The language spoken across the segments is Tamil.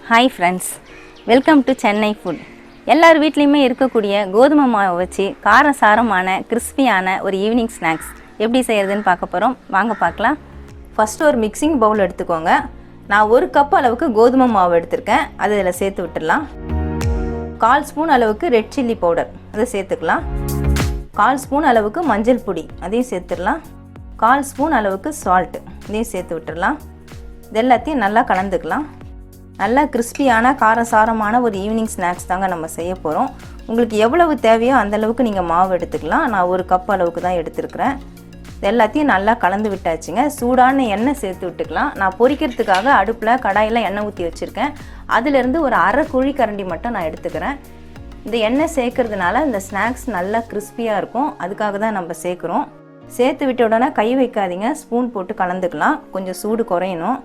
Hi friends, welcome to Chennai food. எல்லார் வீட்லயுமே இருக்கக்கூடிய கோதுமை மாவை வச்சு காரசாரமான கிறிஸ்பியான ஒரு ஈவினிங் ஸ்நாக்ஸ் எப்படி செய்யறதுன்னு பார்க்க போறோம். வாங்க பார்க்கலாம். ஃபர்ஸ்ட் ஒரு மிக்சிங் பவுல் எடுத்துக்கோங்க. நான் 1 கப் அளவுக்கு கோதுமை மாவு எடுத்துர்க்கேன். அதை இதல சேர்த்து விட்டுறலாம். 1/4 ஸ்பூன் அளவுக்கு ரெட் சில்லி பவுடர் அதை சேர்த்துக்கலாம். 1/4 ஸ்பூன் அளவுக்கு மஞ்சள் பொடி அதையும் சேர்த்துறலாம். 1/4 ஸ்பூன் அளவுக்கு சால்ட் இதையும் சேர்த்து விட்டுறலாம். இதெல்லாத்தையும் நல்லா கலந்துக்கலாம். நல்லா கிறிஸ்பியான காரசாரமான ஒரு ஈவினிங் ஸ்நாக்ஸ் தாங்க நம்ம செய்ய போகிறோம். உங்களுக்கு எவ்வளவு தேவையோ அந்த அளவுக்கு நீங்கள் மாவு எடுத்துக்கலாம். நான் 1 கப் அளவுக்கு தான் எடுத்துருக்கிறேன். எல்லாத்தையும் நல்லா கலந்து விட்டாச்சுங்க. சூடான எண்ணெய் சேர்த்து விட்டுக்கலாம். நான் பொரிக்கிறதுக்காக அடுப்பில் கடாயில் எண்ணெய் ஊற்றி வச்சுருக்கேன். அதிலிருந்து ஒரு அரை குழி கரண்டி மட்டும் நான் எடுத்துக்கிறேன். இந்த எண்ணெய் சேர்க்கறதுனால இந்த ஸ்நாக்ஸ் நல்லா கிறிஸ்பியாக இருக்கும். அதுக்காக தான் நம்ம சேர்க்குறோம். சேர்த்து விட்ட உடனே கை வைக்காதீங்க. ஸ்பூன் போட்டு கலந்துக்கலாம். கொஞ்சம் சூடு குறையணும்.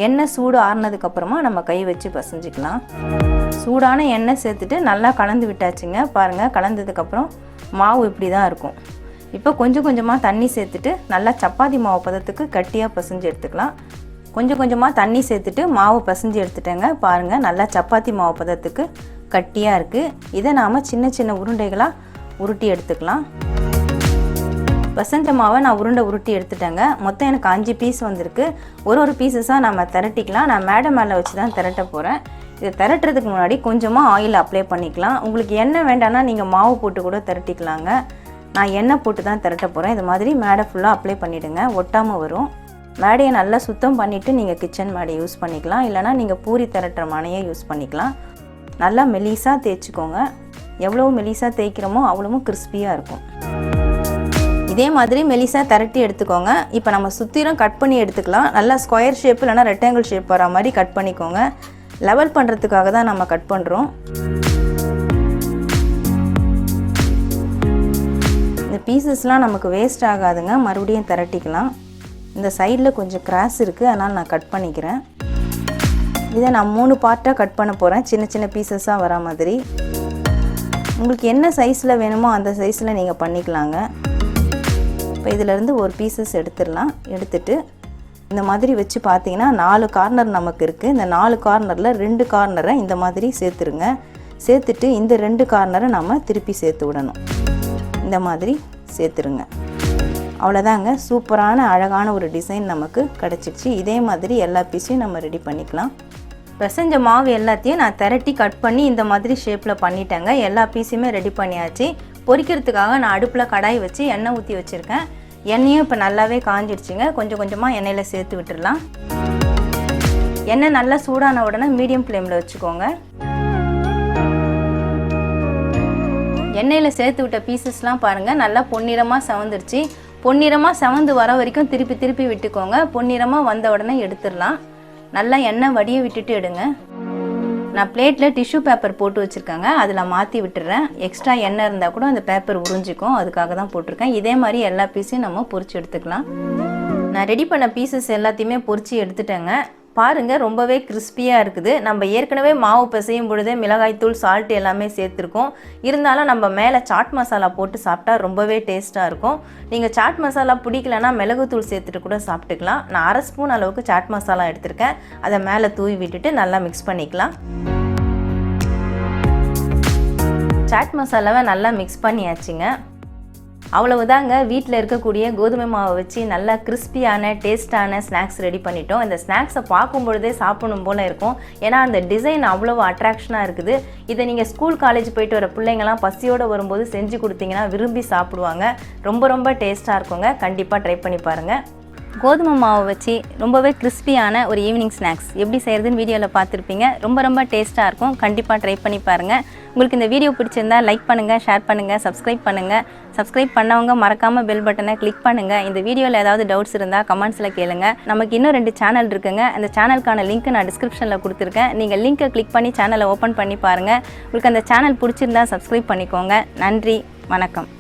எண்ணெய் சூடு ஆறுனதுக்கப்புறமா நம்ம கை வச்சு பசஞ்சிக்கலாம். சூடான எண்ணெய் சேர்த்துட்டு நல்லா கலந்து விட்டாச்சுங்க. பாருங்கள், கலந்ததுக்கப்புறம் மாவு இப்படி தான் இருக்கும். இப்போ கொஞ்சம் கொஞ்சமாக தண்ணி சேர்த்துட்டு நல்லா சப்பாத்தி மாவு பதத்துக்கு கட்டியாக பசைஞ்சு எடுத்துக்கலாம். கொஞ்சம் கொஞ்சமாக தண்ணி சேர்த்துட்டு மாவு பசைஞ்சு எடுத்துட்டேங்க. பாருங்கள், நல்லா சப்பாத்தி மாவு பதத்துக்கு கட்டியாக இருக்குது. இதை நாம் சின்ன சின்ன உருண்டைகளாக உருட்டி எடுத்துக்கலாம். பசஞ்ச மாவை நான் உருட்டி எடுத்துட்டேங்க. மொத்தம் எனக்கு 5 பீஸ் வந்திருக்கு. ஒரு பீஸஸாக நம்ம திரட்டிக்கலாம். நான் மேடை வச்சு தான் திரட்ட போகிறேன். இதை திரட்டுறதுக்கு முன்னாடி கொஞ்சமாக ஆயில் அப்ளை பண்ணிக்கலாம். உங்களுக்கு எண்ணெய் வேண்டாம்னா நீங்கள் மாவு போட்டு கூட திரட்டிக்கலாங்க. நான் எண்ணெய் போட்டு தான் திரட்ட போகிறேன். இது மாதிரி மேடை ஃபுல்லாக அப்ளை பண்ணிவிடுங்க, ஒட்டாமல் வரும். மேடையை நல்லா சுத்தம் பண்ணிவிட்டு நீங்கள் கிச்சன் மேடை யூஸ் பண்ணிக்கலாம். இல்லைனா நீங்கள் பூரி திரட்டுற மனையை யூஸ் பண்ணிக்கலாம். நல்லா மெலிசாக தேய்ச்சிக்கோங்க. எவ்வளோ மெலிசாக தேய்க்கிறோமோ அவ்வளவும் கிறிஸ்பியாக இருக்கும். இதே மாதிரி மெலிசாக திரட்டி எடுத்துக்கோங்க. இப்போ நம்ம சுற்றிலும் கட் பண்ணி எடுத்துக்கலாம். நல்லா ஸ்கொயர் ஷேப் இல்லைனா ரெக்டாங்கிள் ஷேப் வர மாதிரி கட் பண்ணிக்கோங்க. லெவல் பண்ணுறதுக்காக தான் நம்ம கட் பண்ணுறோம். இந்த பீசஸ்லாம் நமக்கு வேஸ்ட் ஆகாதுங்க. மறுபடியும் திரட்டிக்கலாம். இந்த சைடில் கொஞ்சம் கிராஸ் இருக்குது, அதனால் நான் கட் பண்ணிக்கிறேன். இதை நான் 3 பார்ட்டாக கட் பண்ண போகிறேன், சின்ன சின்ன பீசஸாக வர மாதிரி. உங்களுக்கு என்ன சைஸில் வேணுமோ அந்த சைஸில் நீங்கள் பண்ணிக்கலாங்க. இப்போ இதிலேருந்து ஒரு பீசஸ் எடுத்துடலாம். எடுத்துட்டு இந்த மாதிரி வச்சு பார்த்தீங்கன்னா 4 கார்னர் நமக்கு இருக்குது. இந்த 4 கார்னரில் 2 கார்னரை இந்த மாதிரி சேர்த்துருங்க. சேர்த்துட்டு இந்த 2 கார்னரை நம்ம திருப்பி சேர்த்து விடணும். இந்த மாதிரி சேர்த்துருங்க. அவ்வளோதாங்க, சூப்பரான அழகான ஒரு டிசைன் நமக்கு கிடச்சிடுச்சு. இதே மாதிரி எல்லா பீஸையும் நம்ம ரெடி பண்ணிக்கலாம். பிசைஞ்ச மாவு எல்லாத்தையும் நான் திரட்டி கட் பண்ணி இந்த மாதிரி ஷேப்பில் பண்ணிட்டேங்க. எல்லா பீஸுமே ரெடி பண்ணியாச்சு. பொரிக்கிறதுக்காக நான் அடுப்பில் கடாய் வச்சு எண்ணெய் ஊற்றி வச்சுருக்கேன். எண்ணெயும் இப்போ நல்லாவே காஞ்சிடுச்சுங்க. கொஞ்சம் கொஞ்சமாக எண்ணெயில் சேர்த்து விட்டுடலாம். எண்ணெய் நல்லா சூடான உடனே மீடியம் ஃப்ளேமில் வச்சுக்கோங்க. எண்ணெயில் சேர்த்து விட்ட பீசஸ்லாம் பாருங்கள், நல்லா பொன்னிறமாக செவந்துருச்சு. பொன்னிறமாக செவந்து வர வரைக்கும் திருப்பி திருப்பி விட்டுக்கோங்க. பொன்னிறமாக வந்த உடனே எடுத்துடலாம். நல்லா எண்ணெய் வடிய விட்டுட்டு எடுங்க. நான் பிளேட்டில் டிஷ்யூ பேப்பர் போட்டு வச்சுருக்கேங்க. அதில் மாற்றி விட்டுறேன். எக்ஸ்ட்ரா எண்ணெய் இருந்தால் கூட அந்த பேப்பர் உறிஞ்சிக்கும், அதுக்காக தான் போட்டிருக்கேன். இதே மாதிரி எல்லா பீஸையும் நம்ம பொரிச்சு எடுத்துக்கலாம். நான் ரெடி பண்ண பீசஸ் எல்லாத்தையுமே பொரிச்சு எடுத்துட்டேங்க. பாருங்கள், ரொம்பவே கிறிஸ்பியாக இருக்குது. நம்ம ஏற்கனவே மாவு பிசையும் பொழுதே மிளகாய்த்தூள், சால்ட் எல்லாமே சேர்த்துருக்கோம். இருந்தாலும் நம்ம மேலே சாட் மசாலா போட்டு சாப்பிட்டா ரொம்பவே டேஸ்ட்டாக இருக்கும். நீங்கள் சாட் மசாலா பிடிக்கலன்னா மிளகுத்தூள் சேர்த்துட்டு கூட சாப்பிட்டுக்கலாம். நான் 1/2 ஸ்பூன் அளவுக்கு சாட் மசாலா எடுத்திருக்கேன். அதை மேலே தூவி விட்டுட்டு நல்லா மிக்ஸ் பண்ணிக்கலாம். சாட் மசாலாவை நல்லா மிக்ஸ் பண்ணியாச்சுங்க. அவ்வளவுதாங்க, வீட்டில் இருக்கக்கூடிய கோதுமை மாவை வச்சு நல்லா கிறிஸ்பியான டேஸ்டான ஸ்நாக்ஸ் ரெடி பண்ணிட்டோம். இந்த ஸ்நாக்ஸை பார்க்கும் பொழுதே சாப்பிடணும் போல் இருக்கும். ஏன்னா அந்த டிசைன் அவ்வளோ அட்ராக்ஷனாக இருக்குது. இதை நீங்கள் ஸ்கூல் காலேஜ் போயிட்டு வர பிள்ளைங்கள்லாம் பசியோடு வரும்போது செஞ்சு கொடுத்தீங்கன்னா விரும்பி சாப்பிடுவாங்க. ரொம்ப ரொம்ப டேஸ்ட்டாக இருக்குங்க. கண்டிப்பாக ட்ரை பண்ணி பாருங்கள். கோதுமை மாவை வச்சு ரொம்பவே கிறிஸ்பியான ஒரு ஈவினிங் ஸ்நாக்ஸ் எப்படி செய்கிறதுன்னு வீடியோவில் பார்த்துருப்பீங்க. ரொம்ப ரொம்ப டேஸ்ட்டாக இருக்கும். கண்டிப்பாக ட்ரை பண்ணி பாருங்கள். உங்களுக்கு இந்த வீடியோ பிடிச்சிருந்தா லைக் பண்ணுங்கள், ஷேர் பண்ணுங்கள், சப்ஸ்கிரைப் பண்ணுங்கள். சப்ஸ்கிரைப் பண்ணவங்க மறக்காமல் பெல் பட்டனை கிளிக் பண்ணுங்கள். இந்த வீடியோவில் ஏதாவது டவுட்ஸ் இருந்தால் கமெண்ட்ஸில் கேளுங்க. நமக்கு இன்னும் 2 சேனல் இருக்குங்க. அந்த சேனலுக்கான லிங்க் நான் டிஸ்கிரிப்ஷனில் கொடுத்துருக்கேன். நீங்கள் லிங்க்கை கிளிக் பண்ணி சேனலை ஓப்பன் பண்ணி பாருங்கள். உங்களுக்கு அந்த சேனல் பிடிச்சிருந்தா சப்ஸ்கிரைப் பண்ணிக்கோங்க. நன்றி, வணக்கம்.